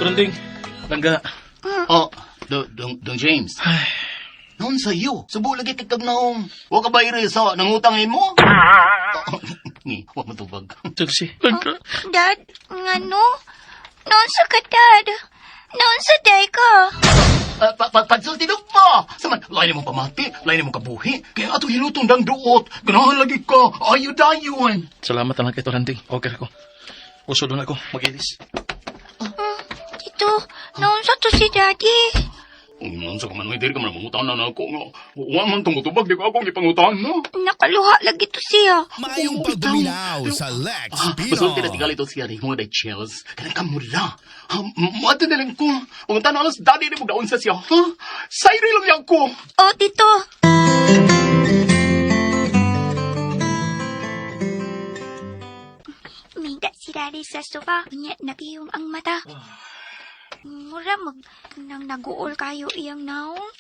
Ronding, langga. Oh, Dong James. Ay, Noon sa iyo, subo lagi kikag naong. Huwag ka ba iresa, nangutangin mo? Ni, huwag matubag. Chelsea, langga. Dad, ngano? Noon sa ka, Dad. Noon sa day ka. Pagsultidog pa! Saman, lain mo pamati, lain mo kabuhi. Kaya ato hilutong dang duot. Ganahan lagi ka, ayo-dayon. Salamat lang kito, Ronding. Okay ako. Uso doon ako, mag-ilis. Tito, noon sa to si Daddy. Sa kaman, diri ka man mangutanan na ako nga. Huwag man tumutubag, di ko akong ipangutan na. Nakaluha lagi to siya. Mayong pagduminaw sa Lex Pasulti na Pino. tigal ito siya rin mga day chills. Kanang kamula. Mata na lang ko. Pangunta na alas daddy ni mo daon sa siya. Ha? Sayri lang yan ko. Oh, Tito. Minda si Daddy sa sofa. Kunya, nagiyong ang mata. Mura nang naguol kayo iyang naong.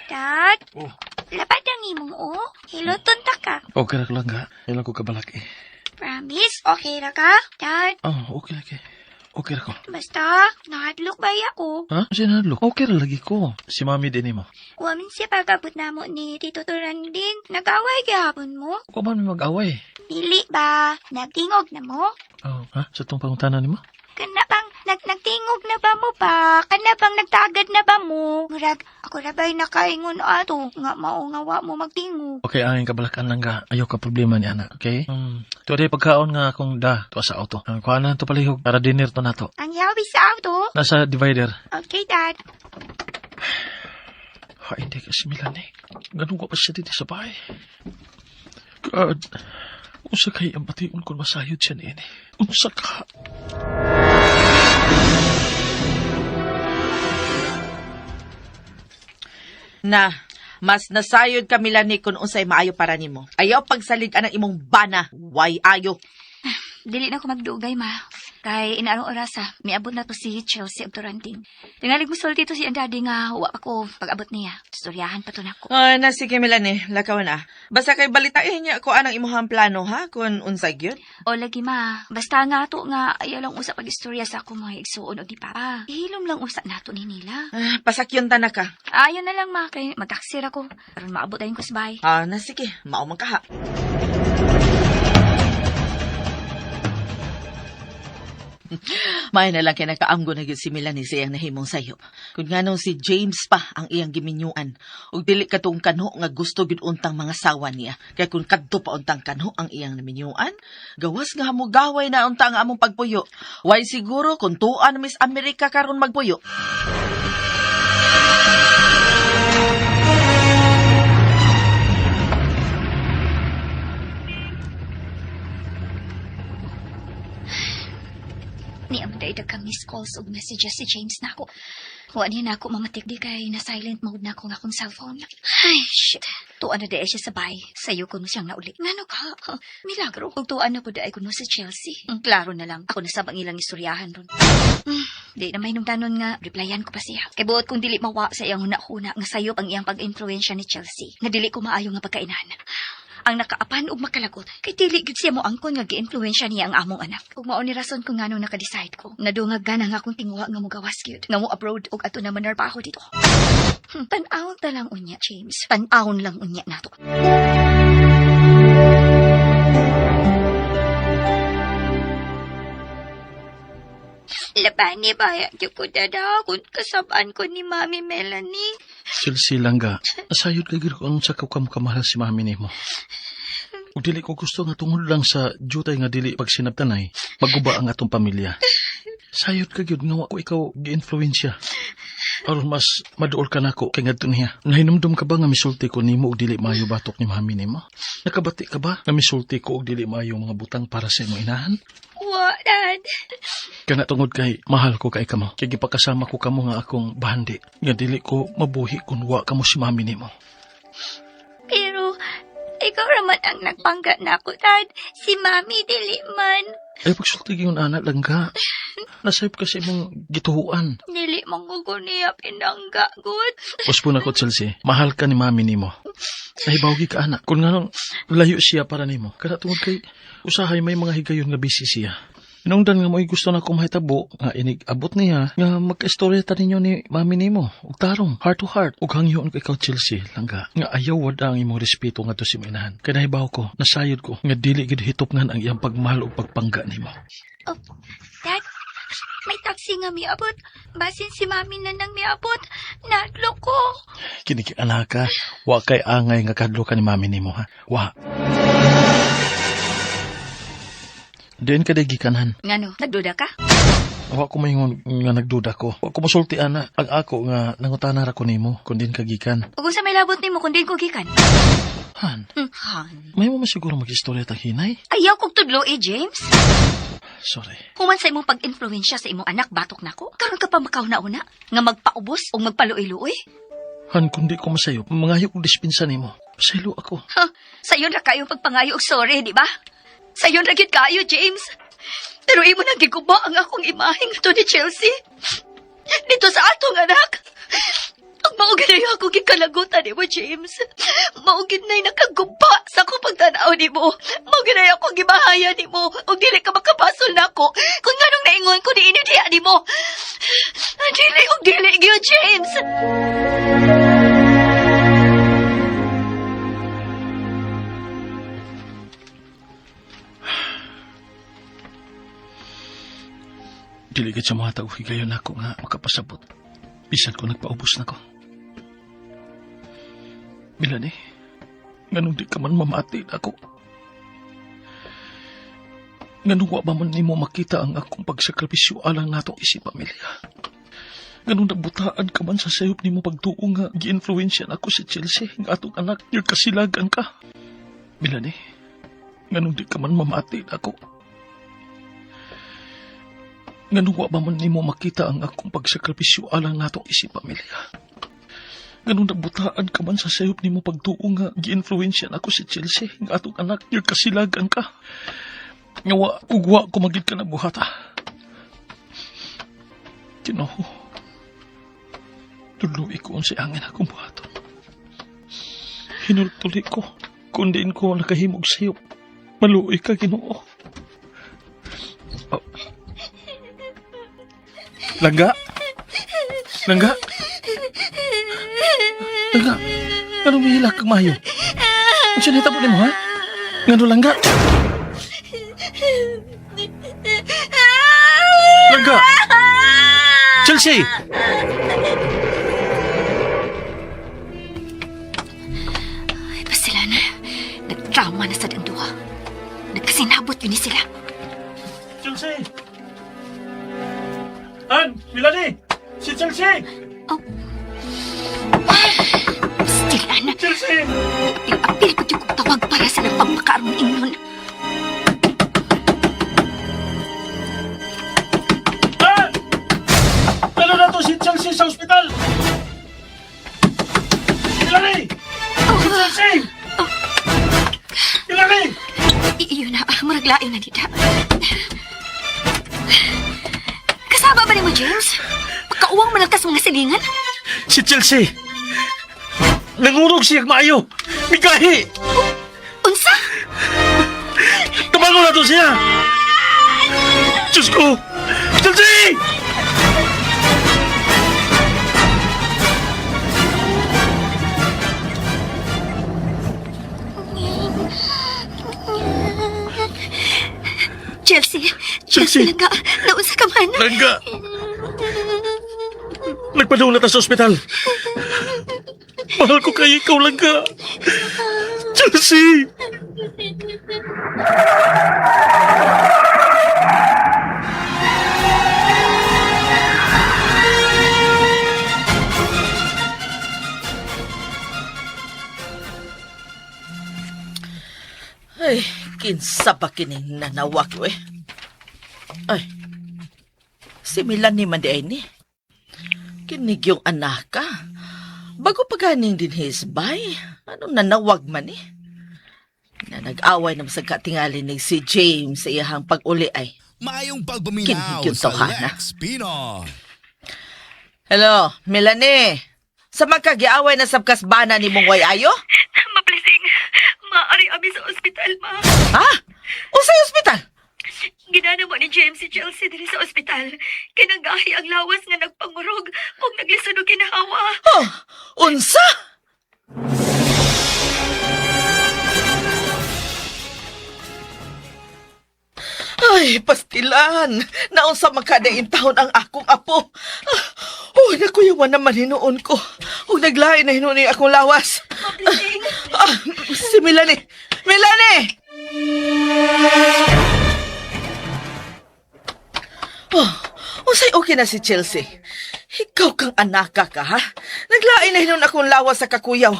Dad, Oh, lapad ang imong Hiluton ta ka. okay lang, langga. Ilang ko kabalak eh. Promise, okay ra ka? Dad, Oh, okay lagi. Okay ra ko. basta, nahadlok ba ako? Ha? Sinadlo. Okay ra lagi ko. Si mami din mo. Wamin siya pagabot na mo ni Tito Turanding. Nag-away gahapon mo? Huwag man may mag-away. Dili ba? Nagtingog na mo? Oh, ha? Sa itong pangutanan ni mo? Kana bang nagtingog na ba mo ba? Kana bang nagtagad na ba mo? Murag, ako na ba'y nakaingon ato? Nga maungawa mo magtingog. Okay, ang kabalakan lang ga. Ayaw ka problema ni anak, okay? Tuwa day pagkaon nga akong tuwa sa auto. Kuha na to palihog para dinner to na to. Ang yawi sa auto? Nasa divider. Okay, Dad. Ha, hindi kasi Milan eh. Ganun ko pa siya dito sa bahay. God, unsa kay ang batiun kung masayod siya niyan eh. Unsa ka? Na, mas nasayod kami lani kung unsay maayo para nimo. Ayaw pagsalig ang imong bana. Why ayo? Dili na ako magdugay, ma. Kay inaarong orasa, miabot na to si Chelsea og Turanting. Tingalig mo sulti to si ang daddy nga wa ako pag-abot niya. Storyahan pa to na ko. Na sige Melanie, lakaw na. Basta kay balitain niya ko anang imuhang plano ha kung unsay gyud. O lagi ma, basta nga to nga ayaw lang usa pag-istorya sa ako mga igsuon o di pa. Ihilom lang usa nato ni nila. Pasakyon ta na ka. Ayaw na lang ma, kay magtaksir ako. Karon maabot ayon ko sa bahay. Na sige, mao man ka ha. May na lang kaya nakaamgo na gyud si Melanie sa iyang nahimong sayo. Kung nga nung si James pa ang iyang giminyuan, ug dili katong kanho nga gusto gyud untang mga sawa niya. Kaya kung kadto pa untang kanho ang iyang naminyuan, gawas nga hamugaway na untang among pagpuyo. Why siguro kung tuan Miss America karon magpuyo. Ni amday daghang missed calls ug messages si James nako. Wa niya na ako mamatik di kay na silent mode na ako nga akong cellphone. Ay, shit. Tuan na di siya sa bahay. Sayo ko no siyang nauli. Ngano ka? Milagro. Kung tuan na po di ko no sa Chelsea. Klaro na lang. Ako na sabang ilang istoryahan ron. Di na may nungdanon nga. Replyan ko pa siya. Kay buot kung dili mawa sa iyang huna-huna nga sayop ang iyang pag-influensya ni Chelsea. Nga dili ko maayo nga pagkainan. Ang nakaapan ug makalagot kay dili gyud siya mo angkon nga gi-influensya niya ang among anak. Ug mao ni rason kung ngano naka-decide ko. Nadungag gana nga akong tinguha nga mo gawas gyud. Nga mo abroad ug ato na manarbaho dito. Tan-awon ta lang unya, James. Tan-awon lang unya nato. Labani ba yung ko dada kung kasabaan ko ni Mami Melanie? Chelsea, langga. Nasayod ka gyud kung sa kamahal si mami ni mo. Ug dili ko gusto nga tungod lang sa jutay nga dili pagsinabtanay, maguba ang atong pamilya. Sayod ka gyud nga wa ko ikaw gi-influensya. Aron mas maduol ka nako kay ngadto niya. Nahinumdum ka ba nga misulti ko nimo og dili maayo batok ni mami nimo? Nakabati ka ba nga misulti ko og dili maayo mga butang para sa imong inahan? Wa, Dad. Kana tungod kay mahal ko kay kamo. Kay gipakasama ko kamo nga akong bahandi. Nga dili ko mabuhi kung wa kamo si mami nimo. Pero, ikaw raman ang nagpangga na ako, Dad. Si Mami dili man. Ay pagsulti yun anak lang ka. Nasayop kasi mong gituhuan. Dili manggugo niya pinangga, good. Uspon ako, Chelsea. Mahal ka ni mami nimo. Nahibawgi ka anak. Kung nga nung layo siya para nimo. Kana tungod kay usahay may mga higayon nga busy siya. Inungdan nga mo'y gusto na kumahitabo nga inig-abot niya nga magka-istorya ta ninyo ni mami nimo ug tarong heart to heart ug hangyon ko ikaw Chelsea langga nga ayaw wad ang imong respeto nga to si minahan. Kay nahibaw ko nasayod ko nga dili gid hitopngan ang iyang pagmahal ug pagpangga nimo. Oh, Dad, may taxi nga miabot. Basin si Mami na nang miabot. Nadlo ko. Kiniki anak ka, wa kay angay nga kadlo ka ni mami nimo ha. Wa. Diyan ka gikanhan. Ngano, nagduda ka? Wa ko maingon nga nagduda ko. Wa ko masulti ana ang ako nga nangutana ra ko nimo kun din kagikan. O kung sa may labot ni mo, kung din ko gikan. Han, Han. may mo masiguro mag-istorya tang hinay? Ayaw kong tudlo James. Sorry. Human sa imong pag-influensya sa imong anak, batok na ko. Karon ka pa makauna-una nga magpaubos o magpaluoy-luoy. Han, kundi ko masayo, mangayo kong dispensa nimo. Pasaylo ako. Ha, sayo na kayo pagpangayo og sorry, di ba? Sayo na gid kayo, James. Pero imo nang giguba ang akong imaheng ato ni Chelsea. Dito sa atong anak. Ang maugid na ako gikalagutan ni mo, James. Maugid na nakaguba sa akong pagtanaw ni mo. Maugid na ako gibahaya ni mo. O dili ka makapasol na ako. Kung nganong naingon ko ni inidiya ni mo. Dili gyud, James. Dili gid sa mga tao higayon ako nga makapasabot. Bisan ko nagpaubos na ko. Milani, nganong di ka man mamati ako. Nganong wa ba man nimo makita ang akong pagsakripisyo alang nato isip pamilya. Nganong nabutaan ka man sa sayop nimo pagtuo nga gi-influensyan ako si Chelsea nga atong anak yung kasilagan ka. Milani, nganong di ka man mamati ako. Nganong wa ba man nimo makita ang akong pagsakripisyo alang natong isip pamilya. Nganong nabutaan ka man sa sayop nimo pagtuo nga gi-influensyan ako si Chelsea nga atong anak yung kasilagan ka. Nga wa ko magid ka na buhata. Ginoo, tuloy ko si angin akong buhaton. Hinultuli ko, kundin ko nakahimog sayop. Maluoy ka, Ginoo. Oh. Langga? Langga? Langga? Anong mihilak kang mayo? Ang sinita po mo, ha? Ngano, Langga? Langga! Chelsea! Ay, pa sila na. Nagtrauma na sa danduha. Nagkasinabot yun ni sila. Chelsea! Han! Milani! Si Chelsea! Sila na. Chelsea! Apil-apil ko yung tawag para sa nagpamakaroon ingon. Han! Dalo na to si Chelsea sa ospital! Milani! Si Chelsea! Milani! Iyon na, maraglain na nita. Kasama ba ni mo, James? Pagkauwang malagkas mga silingan? Si Chelsea! Nangurog siya maayo! Migahi! Unsa? Tumago na to siya! Diyos ko! Chelsea! Chelsea! Chelsea! Langga! Naunsa ka man? Langga! Nagpadung na ta sa ospital! Mahal ko kay ikaw, Langga! Chelsea! Ay, kinsa ba kining nanawag ko eh? Ay, si Milan ni Mandi ay ni. Kinig yung anak ka. Bago pa ganing din hisbay, anong nanawag man eh? Na nag-away naman sa katingali ni si James sa iyahang pag-uli ay. Mayong pagbuminaw Kinig yung sa tawhana. Lex Pinoy. Hello, Melanie. Sa magkagiaway na sabkasbana ni mong way ayo? Mablising. Maari abi sa ospital, ma. Ha? O sa ospital? Ginana mo ni James si Chelsea diri sa ospital. Kinagahi ang lawas nga nagpangurog kung naglisod og ginahawa. Oh, unsa? Ay, pastilan. Naunsa makadaing taon ang akong apo. Oh, nakuyawan naman hinuon ko. Huwag naglain na hinuon yung akong lawas. Si Melanie! Melanie! Oh, unsay okay na si Chelsea? Ikaw kang anaka ka, ha? Naglain na hinuon akong lawas sa kakuyaw.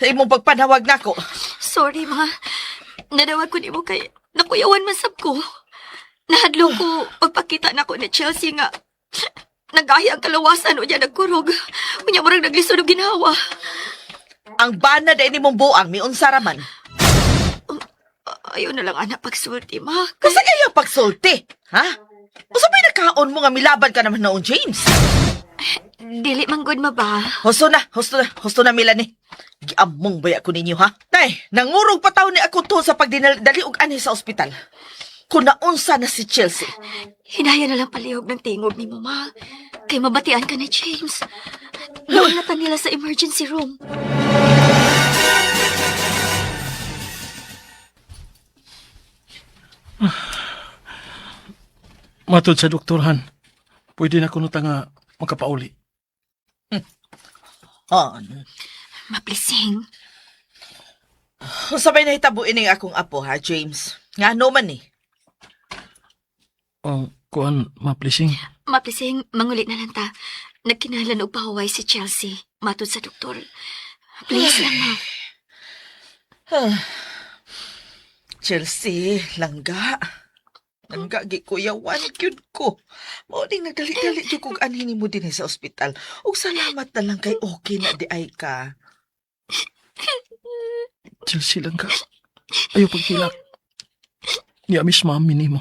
Sa imong pagpanawag nako. Sorry, ma. Nadawag ko ni mo kay nakuyawan masab ko. Nahadlo ko pagpakita na ko ni Chelsea nga nagahi ang kalawasan o niya nagkurog. Unya murag naglisod og ginawa. Ang bana dahil ni mong buang, may unsaraman. Ayaw na lang anak pagsulti, ma. Kasi kaya pagsulti, ha? O sabay nakaon mo nga milaban ka naman noon, James. Dili man good ma ba? Husto na, Melanie. Giamong baya ko ninyo, ha? Tay, nangurog pa taon ni ako to sa pagdinali og ani sa ospital. Kung naunsa na si Chelsea. Hinaya na lang palihog ng tingog ni mo, ma. Kay mabatian ka ni James. Naulatan nila sa emergency room. Matod sa doktorhan, pwede na kuno ta nga makapauli. Maplising. Sabay na hitabuin ng akong apo, ha, James? Nga no man eh. Ang kuan maplising. Maplising, mangulit na lang ta. Nagkinalan og pahuway si Chelsea. Matod sa doktor. Please lang, ma. Chelsea, langga. Langga, gikuyawan, cute ko. Mo ding nagdali-dali yung kung anhin mo din sa ospital. Ug salamat na lang kay okay na di ay ka. Chelsea lang ka. Ayaw pagkilak. Ni amis mami ni mo.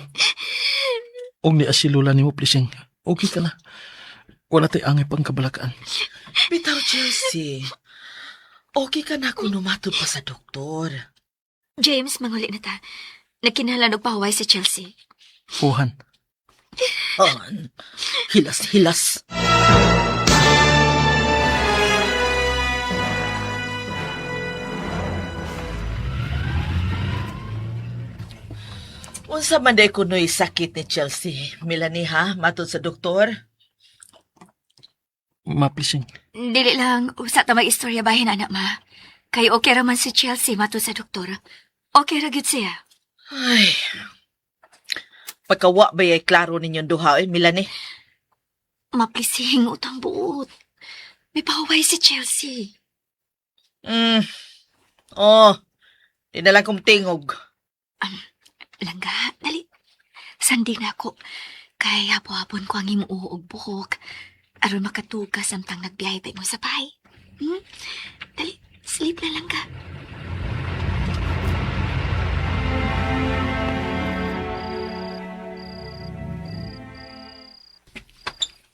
O ni asilula ni mo, plising. Okay ka na. Wala tayo angay pang kabalakaan. Bitaw, Chelsea. Okay ka na kung numatod pa sa doktor. James, mangulit na ta. Nagkinalan og pahuway si Chelsea. Puhan. Hilas-hilas. Unsa man day kuno'y sakit ni Chelsea? Melanie, ha? Matod sa doktor? Maplising. Dili lang, usa ta may istorya bahin, anak, ma. Kay okay raman si Chelsea matod sa doktor. Okay ra gyud siya. Ay. Pagkawa ba ay klaro ninyong duha, Melanie? Maplising, utang buot. May pahuway si Chelsea. Di na lang kong tingog. Langga, dali. Sanding na ako. Kay hapo-hapon ko ang imuo og buhok. Aron makatugas samtang nagbiyahe tayo mo sa bahay. Dali, sleep na lang ka.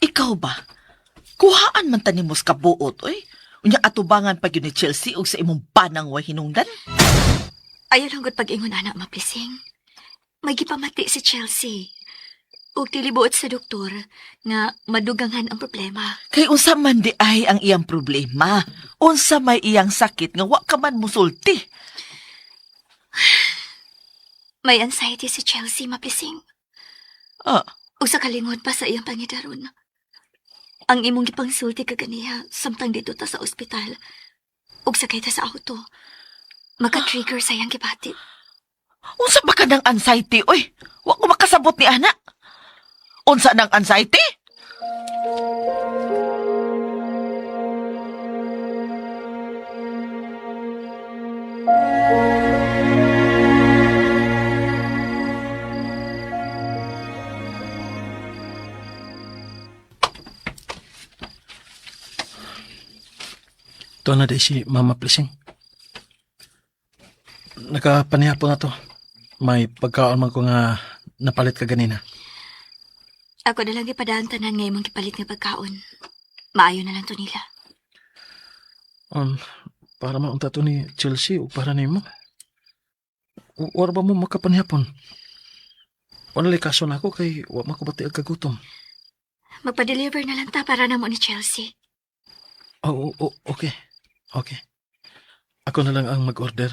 Ikaw ba? Kuhaan man tanimos ka buot, oy. Unya atubangan pag yun ni Chelsea o sa imong banang way hinungdan? Ayaw lang gud pag-ingon, anak, maplising. May gipamati si Chelsea. Ug tilibuot sa doktor nga maduganghan ang problema. Kay unsa man di ay ang iyang problema. Unsa may iyang sakit nga wa ka man musulti. May anxiety si Chelsea, maplising. Ug sa kalingon pa sa iyang pangidaron. Ang imong gipangsulti kaganiha samtang dito ta sa ospital. Ug sakay ta sa auto. Maka-trigger sa iyang gibati. Unsa ba ka ng anxiety, oy? Wa ko makasabot ni ana. Unsa ng anxiety? Ito na day si Mama Plising. Nakapanihapo na to. May pagkaon man ko nga napalit ka ganina. Ako na lang ipadaan tanan nga imong gipalit nga pagkaon. Maayo na lang to nila. Para maunta to ni Chelsea o para nimo. Wala ba mo makapanihapon? Wala kaso na ako kay wa makabati ang kagutom. Magpa-deliver na lang ta para na mo ni Chelsea. Okay. Okay. Ako na lang ang mag-order.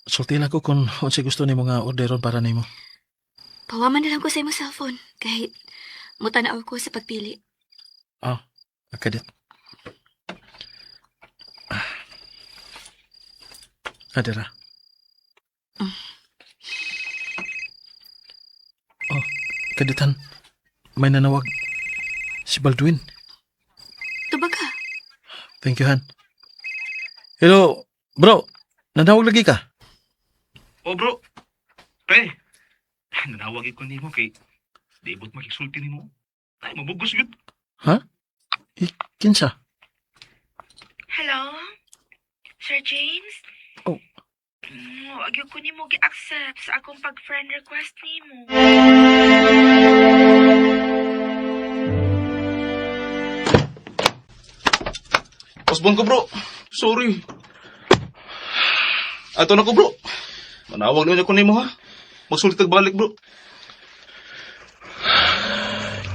Sultihan ako kung unsay gusto ni mga orderon para nimo. Pawaman na lang ko sa imong cellphone. Kahit mutanaw ko sa pagpili. Akadit. Adira. Kaditan. May nanawag. Si Baldwin. Tubag ka. Thank you, Han. Hello, bro. Nanawag lagi ka? Oh, bro. Pre, nanawag ko nimo kay di ibot makisulti nimo. Ay, mabugos yun. Kinsa? Hello? Sir James? Oh. Wag ko nimo gi-accept sa akong pag-friend request nimo. Osbon ko, bro. Sorry. Ato na ko, bro. Manawag na ko nimo, ha? Magsulti balik, bro.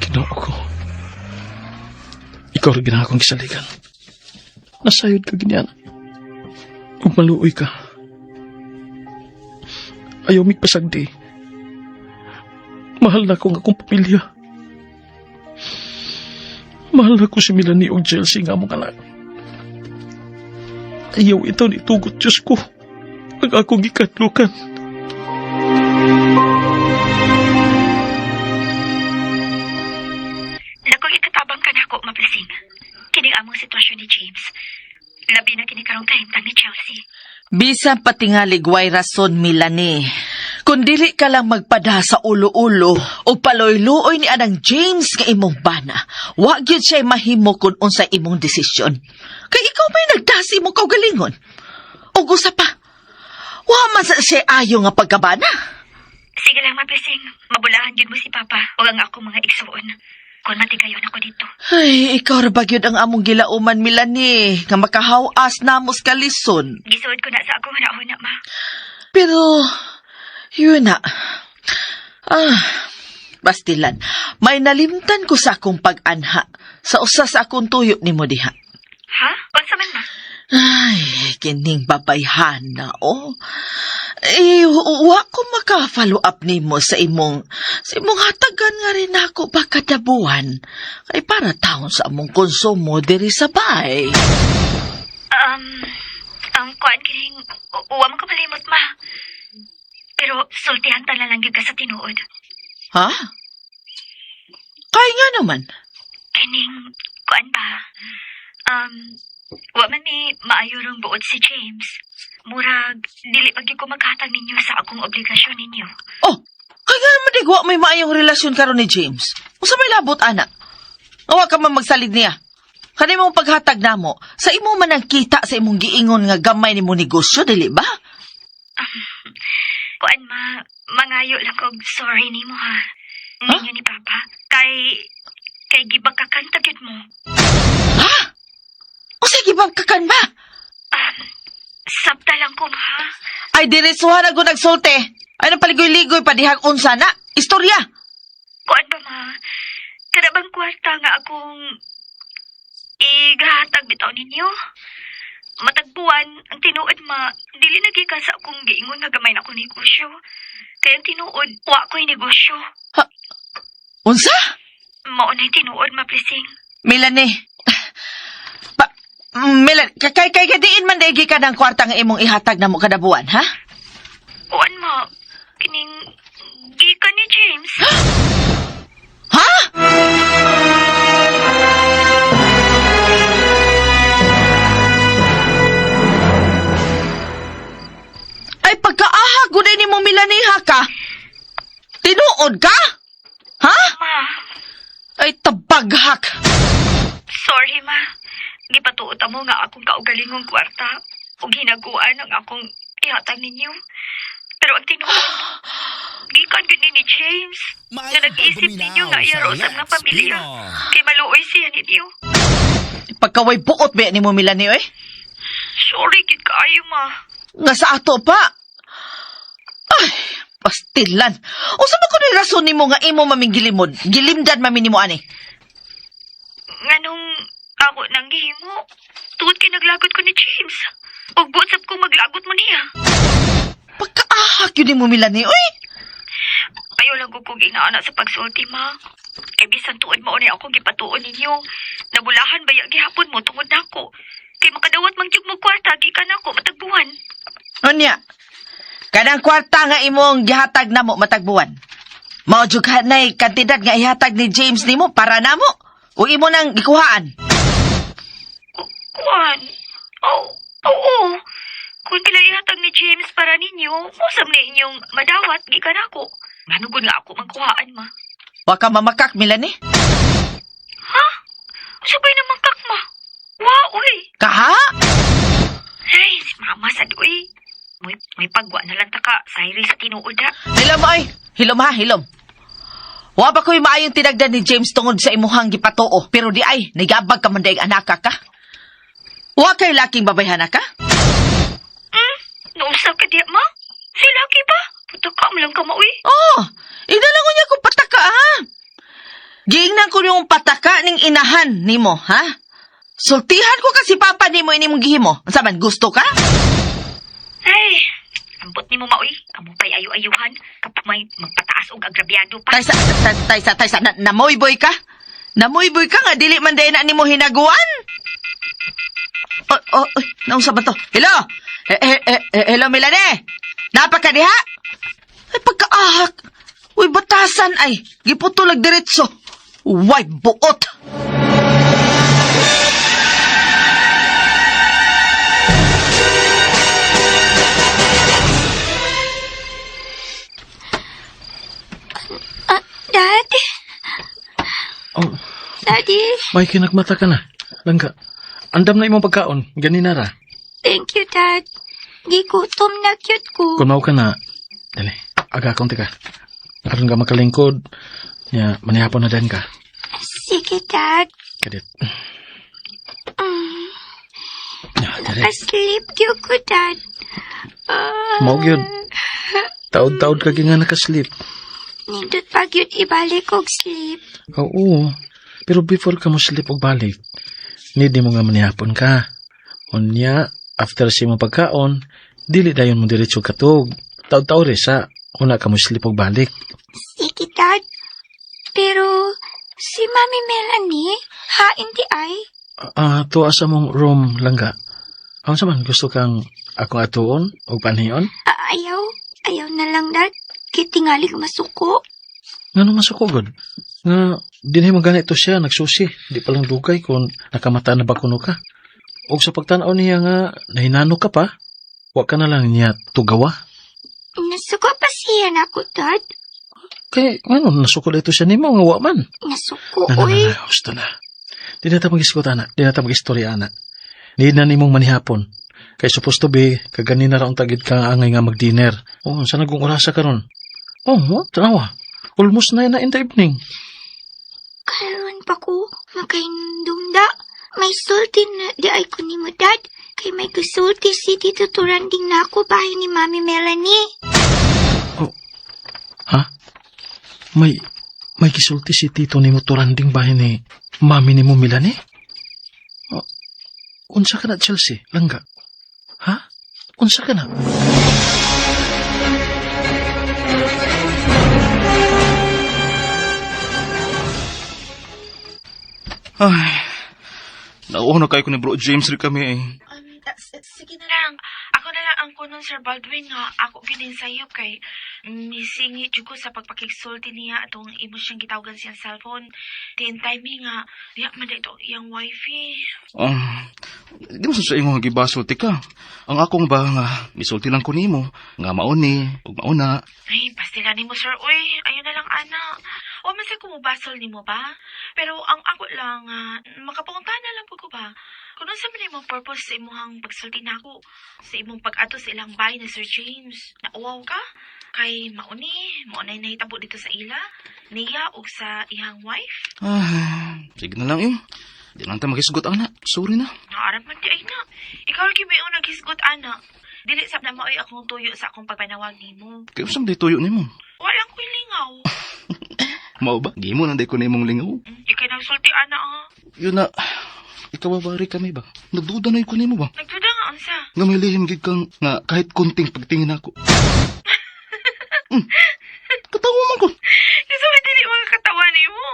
Ginoo ko. Ikaw rin gina akong kisaligan. Nasayod ka ganyan. Kung maluoy ka. Ayaw migpasagdi. Mahal na ko nga akong pamilya. Mahal na ko si Melanie o Chelsea nga mong anak. Ayaw ito ni tugot Diyos ko. Ang akong ikatlukan. Nakong ikatabang ka na ako, maplasing. Kining among sitwasyon ni James. Labi na kinikarong kahimtang ni Chelsea. Bisan patingalig way rason, Melanie. Kung dili ka lang magpada sa ulo-ulo o paloy-luoy ni anang James nga imong bana, wag yun siya mahimo kung unsa imong desisyon. Kay ikaw may nagdasi mo kaugalingon. O gusa pa, wa man sa siya ayo nga pagkabana. Sige lang, maplasing. Mabulahan yun mo si Papa o ang akong mga igsuon. Kung matigayon ako dito. Ay, ikaw ra ba yun ang among gilauman, Melanie, nga makahawas na mo sa kalison. Gisuod ko na sa akong huna-huna, ma. Pero, yun na. Bastilan, may nalimtan ko sa akong pag-anha sa usa sa akong tuyo ni mo diha. Ha? Unsa man, ma? Ay, kining babayhan na, oh. Wa ko maka-follow up nimo sa imong hatagan nga rin ako ba kada buwan. Kay para taon sa among konsumo diri sa bay. Ang kuan kining, uwa mo ka malimot, ma. Pero sultihan ta na lang yun ka sa tinuod. Ha? Kaya nga naman. Kining, kuan ba? Wa man ni maayurong buod si James. Murag, dili pag ko maghatag ninyo sa akong obligasyon ninyo. Oh, kaya nga naman digwa may maayong relasyon karon ni James. Kung sa may labot, anak. Awa ka man magsalig niya. Kani mong paghatag na mo, sa imo man ang kita sa imong giingon nga gamay ni mo negosyo, dili ba? Kuan, ma, mangayo lang kog sorry nimo ha. Ninyo ni Papa. Kay gibakakan tagid mo. Ha? O sige ba kakan ba? Sabta lang ko, ma. Ay, diretsuhan ako nagsulte. Ay, napaligoy-ligoy pa dihang unsa na. Istorya. Kuan ba, ma? Karabang kwarta nga akong igahatag bitaw ninyo. Matagpuan, ang tinuod, ma, dili nagikan sa akong giingon nga gamay na akong negosyo. Kaya ang tinuod, wa ko'y negosyo. Unsa? Maunay tinuod, maplising. Melanie. Melanie, kay diin man daigi ka ng kwarta nga imong ihatag na mo kada buwan, ha? Kuan, ma, kining gikan ni James. Ha? Ay, pagkaahag gunay ni mo, Melanie, ha ka? Tinuod ka? Ha? Ma, Ay, tabaghak. sorry, ma. Gipatuot mo nga akong kaugalingong kwarta o ginaguan ang akong ihatag ninyo. Pero ang tinuod, gikan gani ni James na nag-isip ninyo nga iarosam nga pamilya. Kay maluoy siya ninyo. Pagkaway buot ba ni mo, Melanie, eh? Sorry, gid kaayo, ma. Nga sa ato pa. Ay, Pastilan. Unsa ba kuno rason nimo nga imo maming gilimod? Gilimdan mami nimo ani. Nganong ako nang gihimo. Tuod kay naglagot ko ni James. Ug buot ko maglagot mo niya. Pagkaahak yun mo Melanie, oy. Ayaw lang ko kong inaana sa pagsulti, ma. Kay bisan tuod mo ni ako gipatuon ninyo. Nabulahan ba yung gihapon mo tungod nako. Kay makadawat mang mo kwarta, gikan ako matagbuhan. Unya, kanang kwarta nga imong gihatag namo matagbuan. Mao jud kanay kantidad nga ihatag ni James nimo para namo. O imo nang gikuhaan. Kuan. Oo. Kung kinaihatag ni James para ninyo, musam na inyong madawat, gikan ako. Nanugod nga ako magkuhaan, ma. Wa ka mamakak, Melanie. Ha? Sabay naman kakma. Wow, uy. Kaha? Ay, si mama sad, uy. May pagwa na lang taka, sayri sa tinuod ha. Hilom, oy. Hilom ha, hilom. Wa ba ko'y maayong tinagdan ni James tungod sa imuhang gipatuo, pero di ay, nagabag ka man daig anaka ka. Wa kay laking babayhana ka? Nausap ka di, ma? Si Lucky ba? Putaka mo lang ka, ma, uy. Oh, inalango niya kung pataka, ha? Giingnan ko yung pataka ning inahan nimo, ha? Sultihan ko kasi papa nimo ini mong gihimo. Unsa man gusto ka? Ay, ambot ni mo, ma, uy. Kamu pa'y ayu-ayuhan. Kapag may magpataas o agrabyado pa. Taysa, namoyboy ka? Namoyboy ka nga, dili man dayon na nimo hinaguan? Naunsa ba to? Hello? Hello, Melanie? Napaka diha? Ay, pagkaahak. Uy, batasan ay. Giputulag diretso. Uway, buot. Dad? Oh, Daddy? may kinagmata ka na. Langga, andam na imong pagkaon. Ganina ra. Thank you, Dad. Gigutom na cute ko. Kung mao ka na, dali, aga akong tika. Karon ka makalingkod. Ya, manihapon na din ka. Sige, Dad. Kadit. Mm. Ya, dali. Asleep yun ko, Dad. Mao gyud. Taod-taod ka nga nakaslip. Nindot pag yun ibalik og sleep. Oo. Pero before ka mo slip og balik, need mo nga manihapon ka. Unya, after si mo pagkaon, dili dayon mo diretso katog. Taod-taod sa una ka mo slip og balik. Sige, Dad. Pero, si Mami Melanie, hain di ay? Tuwa sa mong room langga. Ang saman, gusto kang akong atuon o panhiyon? Ayaw. Ayaw na lang, Dad. Kitingali ka masuko. Nga naman masukogod. Nga, di mo ganito siya, nagsusi. Di palang dugay kung nakamata na ba kuno ka. O sa pagtanaw niya nga, nahinano ka pa, wa ka na lang niya tugawa. Nasuko pa siya na ako, Dad. Kaya, ano, nasuko na ito siya ni mo, nga wa man. Nasuko, Na, uy. gusto na. Di na tayo mag-iskot, anak. Di na tayo mag-istorya, anak. Di na ni mong manihapon. Kaya supposed to be, kaganin na raong tagid ka angay nga mag-dinner. Oh, saan nagong orasa ka ron? Oh, tanawa. Almost na in the evening. Karon pa ko, makaindumda. May sulti na di ay ko ni mo, Dad. Kay may gusulti si Tito Turanding na ako bahay ni Mami Melanie. Ha? May kisulti si Tito ni mo turanding bahay ni Mami ni mo Melanie? Unsa ka na, Chelsea? Langga? Ha? Unsa ka na? Ay, nauuna kayo ko ni Bro James rin kami eh. Sige na lang. Ako na lang ang kunon, Sir Baldwin, nga ako gininsayop kay misingi jud ko sa pagpakigsulti niya atong imo siyang gitawagan siyang cellphone. Tin timing nga, diya man dito iyang wifi. Di mo sa imo gibasulti ka. Ang akong ba nga, misulti lang ko nimo, nga mauni, ug mauna. Ay, pastila nimo, Sir. Uy, ayun na lang, ana. O man sa kumubasol nimo ba? Pero ang ako lang, makapunta na lang po ko ba? Kung ano sa imong purpose sa imong pagsulti na ako, sa imong pag-ato sa ilang bahay na Sir James, nauwaw ka? Kay maunay nahitabo dito sa ila, niya o sa ihang wife? Sige na lang yun. Di lang tayo magisgot, ana. Sorry na. Naarap man di ay na. Ikaw lagi may unang hisgot, ana. Dili sab na maoy akong tuyo sa akong pagpanawag nimo. Kaya saan di tuyo nimo? Walang ko'y lingaw. Mao ba? Gimo nanday ko nimong lingaw. Ikay nagsultian na Yun na, ikawabari kami ba? Nagduda na ko nimo ba? Nagduda nga unsa. Nga may lihim gid kang nga kahit kunting pagtingin ako. Katawa man ko. Kasi dili mga katawan nimo.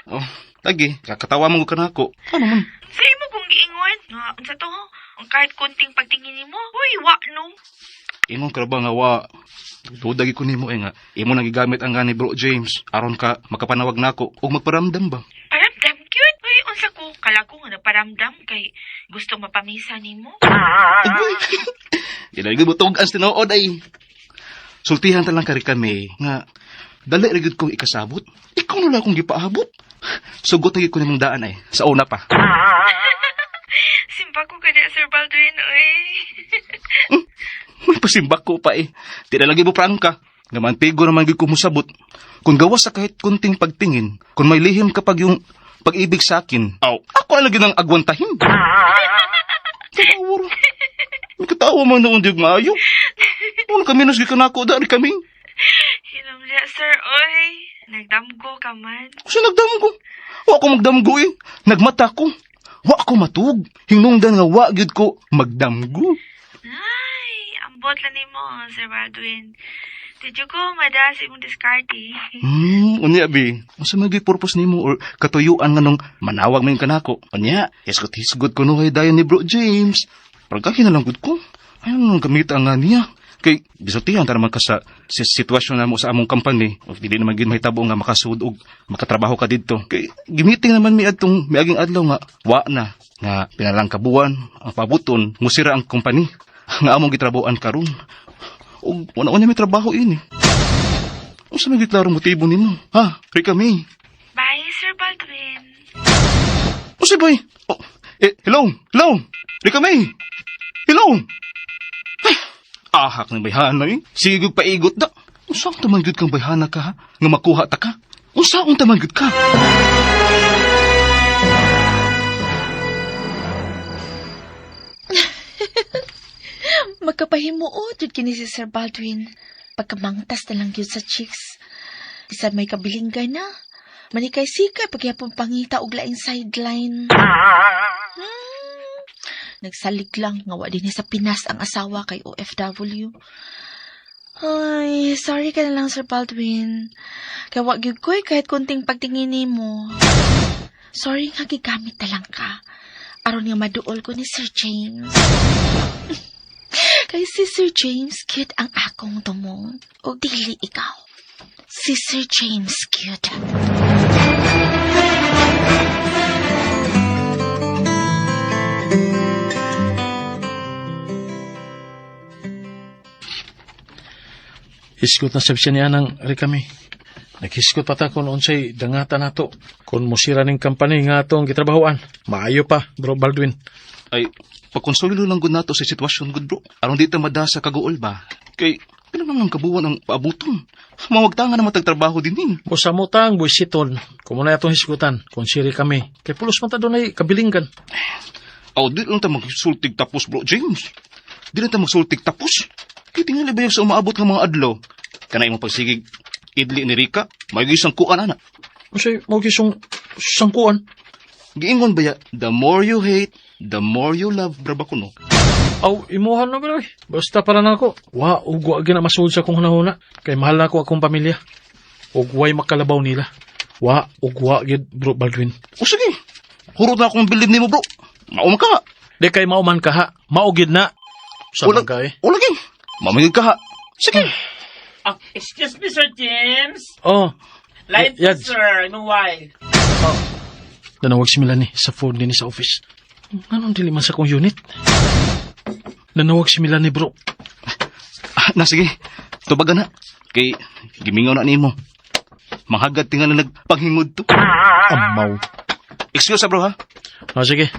Oh, lagi, kakatawa mo ka na ako. Ano man? Sa imo kung giingon, nga unsa to? Ang kahit konting pagtingin nimo. Uy, wa no. Imong karaba nga wa. Dudagi ko nimo nga. Imo nang gigamit ang gani bro James aron ka makapanawag nako ug magparamdam ba? Paramdam cute. Uy, unsa ko kala ko nga nagparamdam kay gusto mapamisa nimo. Agoy. Dili gyud butog as tinuod ay. Sultihan ta lang kari kami nga dali ra gyud kong ikasabot. Ikaw na lang akong gipaabot. Sugot na gyud ko nimong daan ay sa una pa. Simpa ko kanya Sir Baldwin, uy. May pasimbak ko pa eh. Di na lagi mo prangka. Nga mantigo naman gyud ko musabot. Kung gawas sa kahit kunting pagtingin, kung may lihim kapag yung pag-ibig sa akin, ako na lagi ng agwantahin. Katawar. May katawa man noon di maayo. Kung kami nasgi ka na ako, dari kami. Hilom niya, sir, uy. Nagdamgo ka man. Kasi nagdamgo. Wa ako magdamgo eh. Nagmata ko. Wa ako matug. Hinungdan nga wa gyud ko magdamgo. Ay, ambot lang nimo, Sir Baldwin. Tidyo ko, madas imong diskarte. Unya bi. Masa magi purpose nimo or katuyuan nga nung manawag man kanako. Unya, hisgot ko nuhay dayon ni Bro James. Pagkaki na lang gud ko. Ayun gamit ang nga niya. Kay bisotihan ta naman ka sa sitwasyon namo sa among company. O dili naman gid mahitabo nga makasud og makatrabaho ka didto. Kay gimiting naman mi adtong miaging adlaw nga wa na nga pinalang kabuan ang pabuton musira ang company nga among gitrabahoan karon. Og wala mi trabaho ini. Unsa may klaro motibo nimo? Ha, kay kami. Bye, Sir Baldwin. Unsa bay? Oh, hello. Hello. Kay kami. Hello. Ahak ng bayhana eh. Sigog paigot da. Unsaon taman gud kang bayhana ka ha? Nga makuha ta ka? Unsaon taman gud ka? Magkapahimuot jud kini si Sir Baldwin. Pagkamangtas na lang yun sa chicks. Bisan may kabilinggan na. Manikay sikay pagyapon pangita og laing sideline. Nagsalig lang nga wa din sa Pinas ang asawa kay OFW. Ay, sorry ka na lang Sir Baldwin. Kaya wa gyud ko'y kahit kunting pagtingin nimo. Sorry nga gigamit na lang ka. Aron nga maduol ko ni Sir James. Kay si Sir James cute ang akong tumong. O dili ikaw. Si Sir James cute. Hiskot na sabsiya niya ng rikami. Naghiskot pa ta kung unsay dangata nato. Kung musira ning company nga atong gitrabahoan. Maayo pa, Bro Baldwin. Ay, pagkonsulo lang gud nato sa sitwasyon gud bro. Aron di ta madasa kaguol ba? Kay, pila naman kabuwan ang paabuton. Mawagtangan naman tagtrabaho din eh. Musamutang, buisiton. Kung muna itong hisgutan, kung siri kami. Kay pulos man ta doon ay kabilinggan. Di lang ta magsultig tapos bro James. Di lang ta magsultig tapos. Kaya tingali ba yung sa umaabot ng mga adlaw? Kanay mo pagsigig idli ni Rika, may gisang kuan ana. Kasi magisong sangkuan. Giingon ba ya, the more you hate, the more you love, braba ko no? Aw, imuhan na ba? Basta para na ako. Wa, ugwa gina masud sa kong hunahuna. Kay mahal na ako akong pamilya. Ugway makalabaw nila. Wa, ugwa gid Bro Baldwin. O sige, hurot na akong bilib ni mo bro. Mauma ka. Di kay mauman ka ha. Maugid na. Sa bagay. O lagi, mamigid ka ha. Sige. Excuse me, Sir James. Oh. Line to, Yads. sir. Anong why? Nanawag si Melanie sa phone din sa office. Anong dili man sa kong unit? Nanawag si Melanie bro. Sige, tubaga na. Kay, gimingaw na ni mo. Mahagad tinga na nagpanghingod to. Amaw. Excuse bro ha. Sige.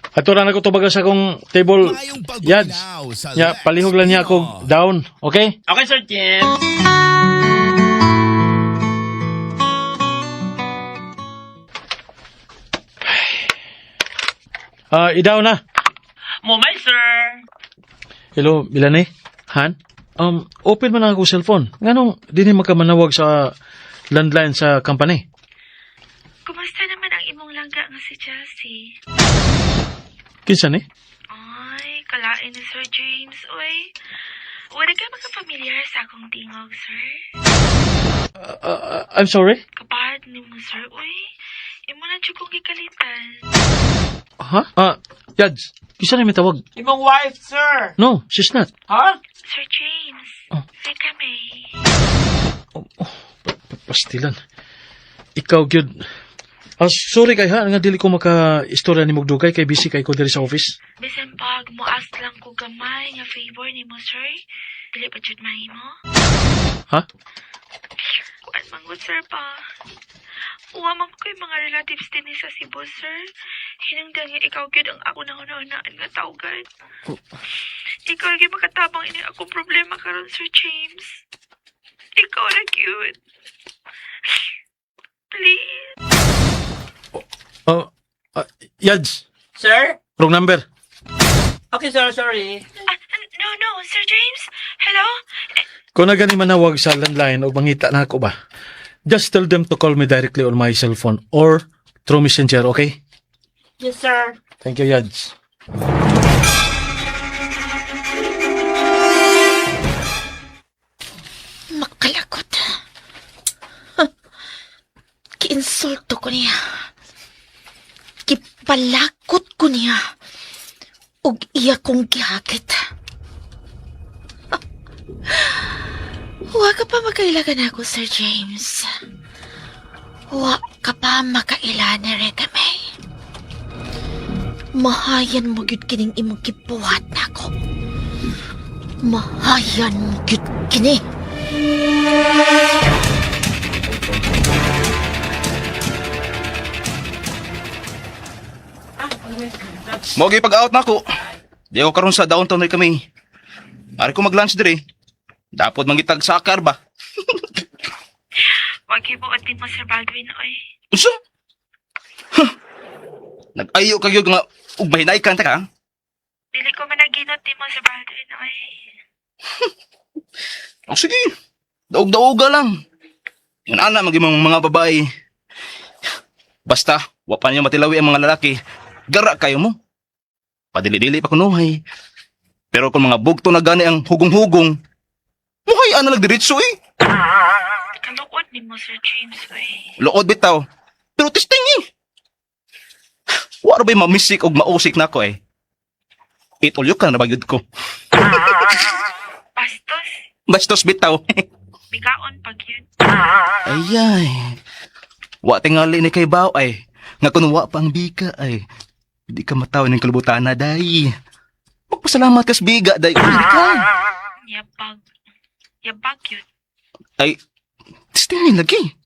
Ato na ko tubaga sa kong table. Mayong Yads. pagbuminaw sa Ya, palihog lang niya ako down. Okay? Okay, Sir James. Idaw na. Mumay, sir. Hello, Milane? Han? Open man lang ako cellphone. Nganong dili magkamanawag sa landline sa company? Kumusta naman ang imong langga nga si Chelsea? Kinsa ni? Ay, kalain ni Sir James, uy. Wala ka magka-familiar sa akong tingog, sir. I'm sorry? Kapahad ni mo, sir, uy. Imo na dyan kong gikalitan. Ha? Yads, kinsa na may tawag? Imong wife, sir. No, she's not. Ha? Sir James, Oh. say kami. Pastilan. Ikaw, gyud. Sorry kay ha, nga dili ko maka-istorya ni Mugdugay kay busy kay ko diri sa office. Bisan pag muas lang ko gamay nga favor ni mo, sir. Dili pa dyan mahimo. Ha? Kuan manggod, sir, pa. Uwa man ko yung mga relatives din ni sa Cebu, sir. Hinungdan nga ikaw gyud ang ako nahuna-hunaan nga tawgad. Ikaw gyud makatabang ini akong problema karon, Sir James. Ikaw na cute. Please. Yads, Sir? wrong number. Okay, sir, sorry. No, Sir James. Hello? Kung na gani manawag sa landline o mangita na ako ba, just tell them to call me directly on my cell phone or through messenger, okay? Yes, sir. Thank you, Yads. Makalakot. Kiinsulto ko niya. Kipalakot ko niya. Ug iya kong gihakit. Huwag ka pa makailagan ako, Sir James. Huwag ka pa makailan ni Regamay. Mahayan mo gyud kining imong gibuhat nako. Mahayan mo gyud kini. Mogi pag-out na ako. Di ako karon sa downtown rin kami. Ari ko mag-lunch diri. Dapat mangitag sakar ba? Wag ibuot din mo, Sir Baldwin, oy. Usa? Huh. Nag-ayo kayo nga ugmahinay ka ka? Dili ko managinot din mo, Sir Baldwin, oy. Oh, sige. Daog-daoga lang. Yan ana maging mga babae. Basta, wapan niyo matilawi ang mga lalaki. Gara kayo mo. Padili-dili pa kunuhay. Pero kung mga bugto na gani ang hugong-hugong, muhay ana nagdiretso eh. Kaluod ni mo, Sir James, oy. Lood bitaw. Pero testing eh. Wala ba'y mamisik o mausik na ako eh. Itulyo ka na bagyod ko. Bastos, Bastos bitaw. bigaon pag yun. Ayay. Wa tingali ni kay Bao ay. Nga kung wa pa ang bika ay. Hindi ka matawa ng kalubutan na, day. Magpasalamat kas biga, day. Hindi ka. Yabag. Yabag yun. Ay, testingin lagi.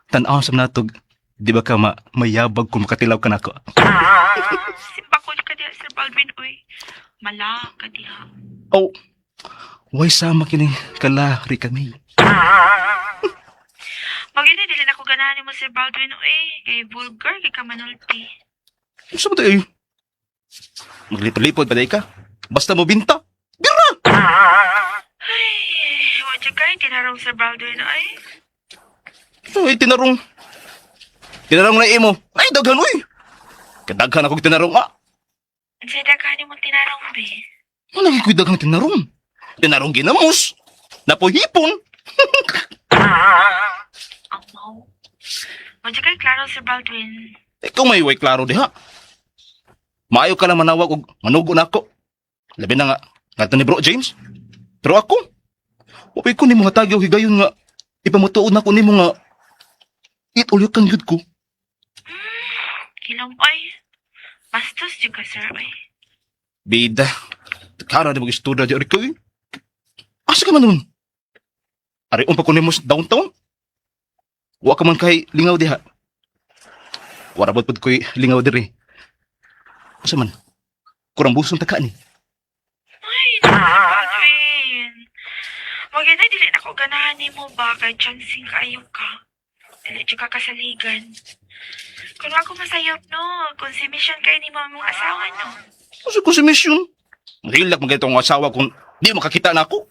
Tanaw sa natog. Di ba ka mayabag kung makatilaw ka na ako? Simbakol ka diha, Sir Baldwin, uy. Mala ka diha. Oh, way sama kini kalahri kami. Magina, dili na ko ganahan mo, Sir Baldwin, uy. Kay vulgar, kay kamanulti. Gusto mo tayo? Maglipod-lipod pa day ka? Basta mo binta. Bira! Ay, wadya ka, tinarong Sir Baldwin, uy. Ay, tinarong. Tinarong na imo. Ay, daghan, uy. Kadaghan ako tinarong, Sa daghan mo tinarong, be. Malagi ko'y daghang tinarong. Tinarong ginamos. Napohipon. Ang mau. Wadya ka, klaro, Sir Baldwin. Ikaw may way klaro diha. Maayo ka lang manawag og manugo na ako. Labi na nga, nga ni Bro James. Pero ako, wapay ko ni mga tagyaw higayon nga, ipamutuod na ko ni mo nga, itulyo kang yun ko. Kilong, oy. Bastos juga, Sir, oy. Bida, takara di mag-istura di ari ko eh. Asa ka man nun? Ari pa ko ni mo sa downtown? Wa ka man kay lingaw diha. Warabot pod ko'y lingaw diri. Asa man? Kurang busong taka ni. Ay, Baldwin. Maganda, dili na ko ganahan ni mo ba kay chancing kayo ka. Dili dyan ka kasaligan. Kung ako masayop, no, kung si Mission kayo ni mo mong asawa, no. Kasi ko si mission. Mahilak mga itong asawa kung di makakita na ako.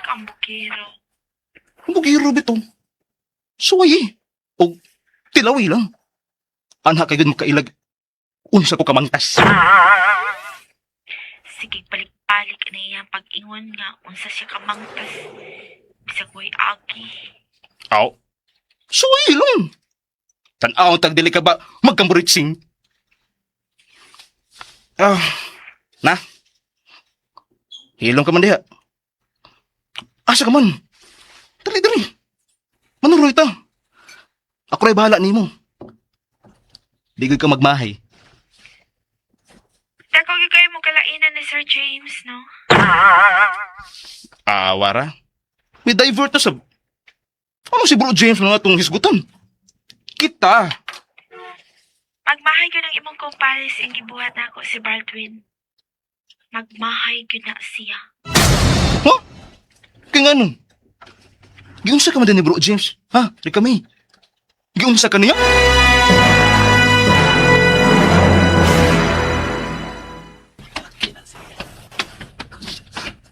Kambukiro. Bugiro bito. Suwayi. O tilawi lang. Anha kayo makailag. Unsa ko kamangtas. Sige, balik-balik na iyang pag-ingon nga unsa siya kamangtas. Bisag ko'y agi. Aw. Suwayi lang. Tanaw tagdili ka ba magkamburitsing? Na. Hilong ka man diha. Asa ka man? Dali. Manuroy ta. Ako rin bahala nimo. Di ka magmahay. Dako kayo mo kalainan ni Sir James, no? Wara. May divert na sa... Ano si Bro James na nga itong hisgutan? Kita. Magmahay ko ng imong kumpares ang gibuhat na ako si Baldwin. Magmahay ko na siya. Ha? Kaya nga nun. Giunsa ka man din ni Bro James? Ha? Di kami. Giunsa ka niya?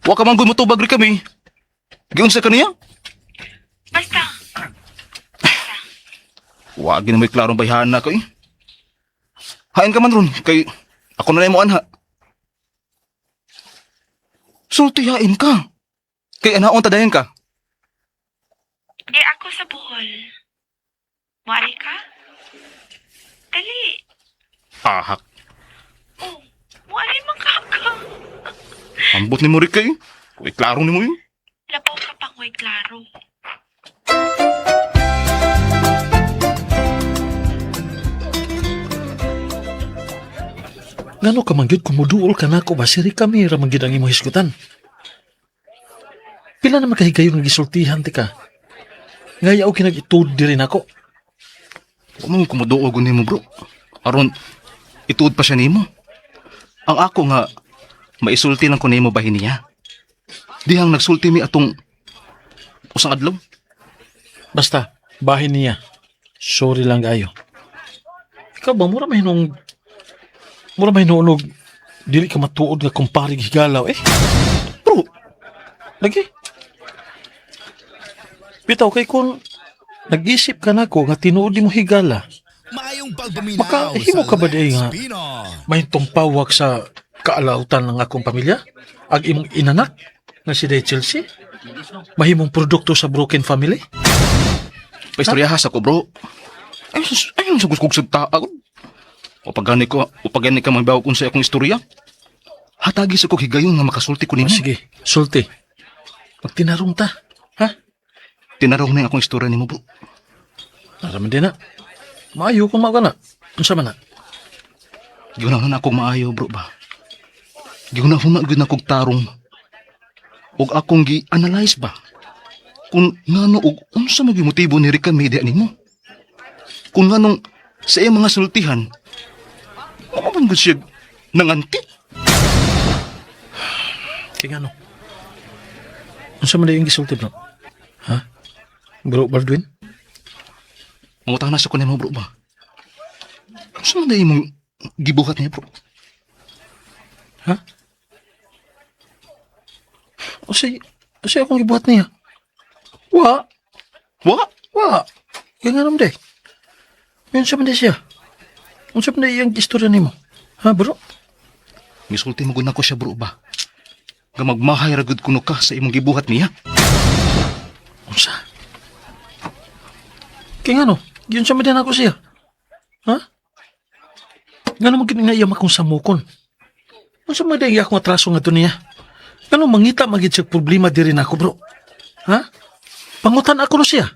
Wa ka man gumutubag rin kami. Giunsa ka niya? Basta. Wag na may klarong bayhan na ko eh. Hain ka man ron, kay ako na mo anha. Sultihain ka. Kay anaon tadayan ka. Di ako sa buhol. Mari ka? Dali. Ahak. Oh, mari makaka. Ambot ni mo rin kay. Uy, klarong ni mo yun. Labaw ka pang way klaro. Ngano ka man gyud kumuduol ka nako ba siri kami ra man gyud ang imong hisgutan. Pila na makahigayon nga gisultihan ti ka. Ngayaw kinag-itud diri nako. Huwag mo kumuduog ni mo bro. Aron, ituod pa siya ni mo. Ang ako nga, maisulti lang ko ni mo bahin niya. Dihang nagsulti mi atong usang adlaw. Basta bahin niya. Sorry lang kayo. Ikaw ba mura mahinong dili ka matuod nga kumpare higalaw eh. Bro, Lagi. Bitaw kay kung nag-isip ka na ko nga tinuod mo higala, Mayong pagpaminaw makahimo ka ba di nga Pino. may tumpawak sa kaalautan ng akong pamilya? Ag imong inanak nga si Day Chelsea? Mahimong produkto sa broken family? paistoryaha sa ko bro. Ayun sa guskog sa taag. Upagani ka mabibaw kung sa akong istorya. Hatagi sa ko higayon nga makasulti ko O, nimo. sige, sulti. Magtinarong ta. Ha? Tinarong na yung akong istorya nimo bro. Naraman din na. Maayo kung maka na. Unsa man na? Giunahon na akong maayo bro ba. Giunahon na gud na kog tarong. Og akong gi-analyze ba. Kung ngano og unsa maging motibo ni Rica Media nimo. Kung nganong sa iyang mga sultihan, maman gud siya nanganti. Kaya ano? Unsa man na yung gisulti, bro? Ha? Bro Baldwin? Mangutang na sa ko nimo bro ba. Unsa man na imong gibuhat niya bro. Ha? O si akong ibuhat niya. Wa. Kaya nga naman de. Unsa man de siya? Unsa man de yung istorya nimo? Ha, bro? Misulti mo gud nako siya bro ba. Nga magmahay ra gud kuno ka sa imong gibuhat niya. Unsa? Kaya nga no? Yun sa madyan ako siya. Ha? Nga naman kinangayam akong samukon. Unsa man de akong atraso nga to niya? Ano mangita magid siya problema diri na ako, bro? Ha? Pangutan ako no siya.